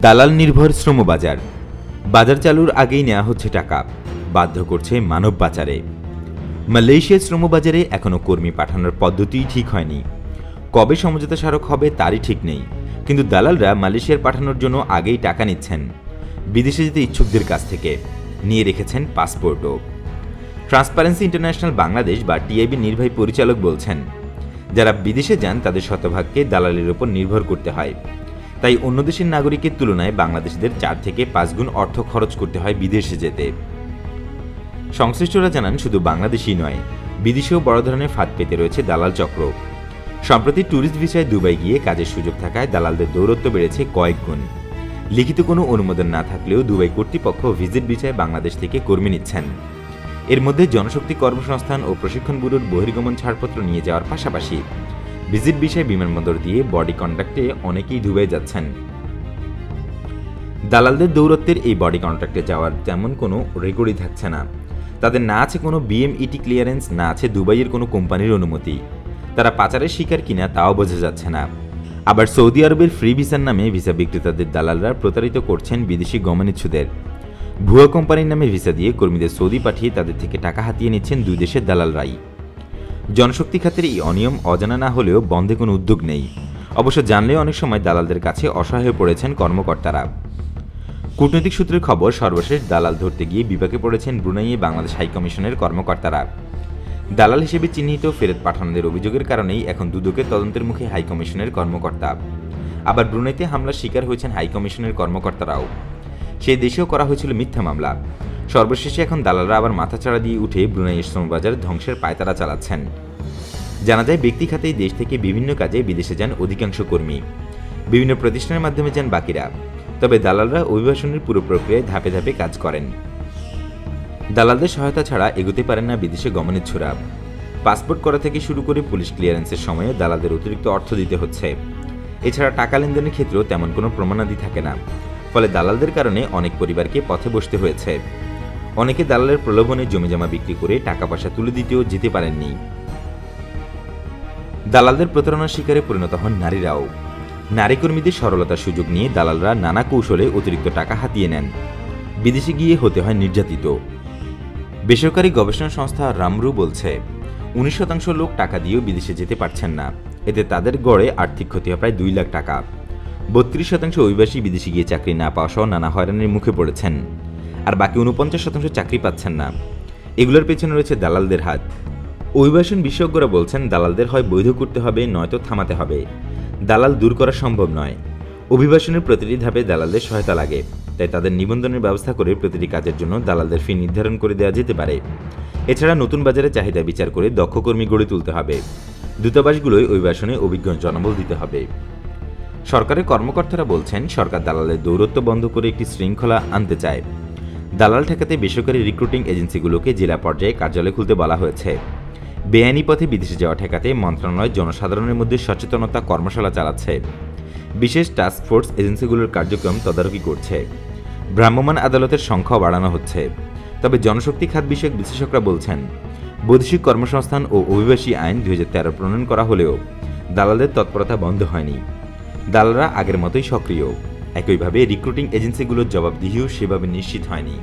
দালাল নির্ভর শ্রমবাজার। বাজার চালুর আগেই নেওয়া হচ্ছে টাকা, বাধ্য করছে মানব পাচারে। মালয়েশিয়ার শ্রমবাজারে এখনও কর্মী পাঠানোর পদ্ধতিই ঠিক হয়নি। কবে সমঝোতা স্মারক হবে তারই ঠিক নেই, কিন্তু দালালরা মালয়েশিয়ার পাঠানোর জন্য আগেই টাকা নিচ্ছেন বিদেশে যেতে ইচ্ছুকদের কাছ থেকে, নিয়ে রেখেছেন পাসপোর্টও। ট্রান্সপারেন্সি ইন্টারন্যাশনাল বাংলাদেশ বা টিআইবির নির্বাহী পরিচালক বলছেন, যারা বিদেশে যান তাদের শতভাগকে দালালের উপর নির্ভর করতে হয়। তাই অন্য দেশের নাগরিকের তুলনায় বাংলাদেশিদের 4 থেকে 5 গুণ অর্থ খরচ করতে হয় বিদেশে যেতে। সংশ্লিষ্টরা জানান, শুধু বাংলাদেশই নয়, বিদেশেও বড় ধরনের ফাঁদ পেতে রয়েছে দালাল চক্র। সম্প্রতি ট্যুরিস্ট ভিসায় দুবাই গিয়ে কাজের সুযোগ থাকায় দালালদের দৌরত্ব বেড়েছে কয়েক গুণ। লিখিত কোনো অনুমোদন না থাকলেও দুবাই কর্তৃপক্ষ ভিজিট ভিসায় বাংলাদেশ থেকে কর্মী নিচ্ছেন। এর মধ্যে জনশক্তি কর্মসংস্থান ও প্রশিক্ষণ ব্যুরোর বহির্গমন ছাড়পত্র নিয়ে যাওয়ার পাশাপাশি ভিজিট ভিসায় বিমানবন্দর দিয়ে বডি কন্ট্রাক্টে অনেকেই দুবাই যাচ্ছেন। দালালদের দৌরত্বের এই বডি কন্ট্রাক্টে যাওয়ার তেমন কোনো রেকর্ডই থাকছে না। তাদের না আছে কোনো বিএমইটি ক্লিয়ারেন্স, না আছে দুবাইয়ের কোনো কোম্পানির অনুমতি। তারা পাচারের শিকার কিনা তাও বোঝা যাচ্ছে না। আবার সৌদি আরবের ফ্রি ভিসার নামে ভিসা বিক্রেতাদের দালালরা প্রতারিত করছেন বিদেশি গমনেচ্ছুদের। ভুয়া কোম্পানির নামে ভিসা দিয়ে কর্মীদের সৌদি পাঠিয়ে তাদের থেকে টাকা হাতিয়ে নিচ্ছেন দুই দেশের দালালরাই। জনশক্তি খাতের এই অনিয়ম অজানা না হলেও বন্ধে কোনো উদ্যোগ নেই। অবশ্য জানলেও অনেক সময় দালালদের কাছে অসহায় হয়ে পড়েছেন কর্মকর্তারা। কূটনৈতিক সূত্রের খবর, সর্বশেষ দালাল ধরতে গিয়ে বিপাকে পড়েছেন ব্রুনাইয়ে বাংলাদেশ হাইকমিশনের কর্মকর্তারা। দালাল হিসেবে চিহ্নিত ফেরত পাঠানোদের অভিযোগের কারণেই এখন দুদকের তদন্তের মুখে হাইকমিশনের কর্মকর্তা। আবার ব্রুনাইতে হামলার শিকার হয়েছেন হাইকমিশনের কর্মকর্তারাও। সেই দেশেও করা হয়েছিল মিথ্যা মামলা। সর্বশেষে এখন দালালরা আবার মাথাচাড়া দিয়ে উঠে ব্রুনাইয়ের শ্রমবাজার ধ্বংসের পায়তারা চালাচ্ছেন। জানা যায়, ব্যক্তি খাতেই দেশ থেকে বিভিন্ন কাজে বিদেশে যান অধিকাংশ কর্মী, বিভিন্ন প্রতিষ্ঠানের মাধ্যমে যান বাকিরা। তবে দালালরা অভিবাসনের পুরো প্রক্রিয়ায় ধাপে ধাপে কাজ করেন। দালালদের সহায়তা ছাড়া এগোতে পারেন না বিদেশে গমনেচ্ছুরা। পাসপোর্ট করা থেকে শুরু করে পুলিশ ক্লিয়ারেন্সের সময়ে দালালদের অতিরিক্ত অর্থ দিতে হচ্ছে। এছাড়া টাকা লেনদেনের ক্ষেত্রেও তেমন কোনো প্রমাণাদি থাকে না। ফলে দালালদের কারণে অনেক পরিবারকে পথে বসতে হয়েছে। অনেকে দালালের প্রলোভনে জমিজমা বিক্রি করে টাকা পয়সা তুলে দিতেও যেতে পারেননি। দালালদের প্রতারণার শিকারে পরিণত হন নারীরাও। নারী কর্মীদের সরলতার সুযোগ নিয়ে দালালরা নানা কৌশলে অতিরিক্ত টাকা হাতিয়ে নেন। বিদেশে গিয়ে হতে হয় নির্যাতিত। বেসরকারি গবেষণা সংস্থা রামরু বলছে, 19% লোক টাকা দিয়েও বিদেশে যেতে পারছেন না। এতে তাদের গড়ে আর্থিক ক্ষতি হয় প্রায় 2 লাখ টাকা। 32% অভিবাসী বিদেশে গিয়ে চাকরি না পাওয়া সহ নানা হয়রানির মুখে পড়েছেন। আর বাকি 49% চাকরি পাচ্ছেন না। এগুলোর পেছনে রয়েছে দালালদের হাত। অভিবাসন বিশেষজ্ঞরা বলছেন, দালালদের হয় বৈধ করতে হবে, নয়তো থামাতে হবে। দালাল দূর করা সম্ভব নয়। অভিবাসনের প্রতিটি ধাপে দালালদের সহায়তা লাগে। তাই তাদের নিবন্ধনের ব্যবস্থা করে প্রতিটি কাজের জন্য দালালদের ফি নির্ধারণ করে দেওয়া যেতে পারে। এছাড়া নতুন বাজারে চাহিদা বিচার করে দক্ষ কর্মী গড়ে তুলতে হবে। দূতাবাসগুলোয় অভিবাসনে অভিজ্ঞ জনবল দিতে হবে। সরকারের কর্মকর্তারা বলছেন, সরকার দালালের দৌরত্ব বন্ধ করে একটি শৃঙ্খলা আনতে চায়। দালাল ঠেকাতে বেসরকারি রিক্রুটিং এজেন্সিগুলোকে জেলা পর্যায়ে কার্যালয় খুলতে বলা হয়েছে। বেআইনি পথে বিদেশে যাওয়া ঠেকাতে মন্ত্রণালয় জনসাধারণের মধ্যে সচেতনতা কর্মশালা চালাচ্ছে। বিশেষ টাস্কফোর্স এজেন্সিগুলোর কার্যক্রম তদারকি করছে। ভ্রাম্যমাণ আদালতের সংখ্যা বাড়ানো হচ্ছে। তবে জনশক্তি খাত বিষয়ক বিশ্লেষকরা বলছেন, বৈদেশিক কর্মসংস্থান ও অভিবাসী আইন 2013 প্রণয়ন করা হলেও দালালদের তৎপরতা বন্ধ হয়নি। দালালরা আগের মতোই সক্রিয়। একইভাবে রিক্রুটিং এজেন্সিগুলোর জবাবদিহিও সেভাবে নিশ্চিত হয়নি।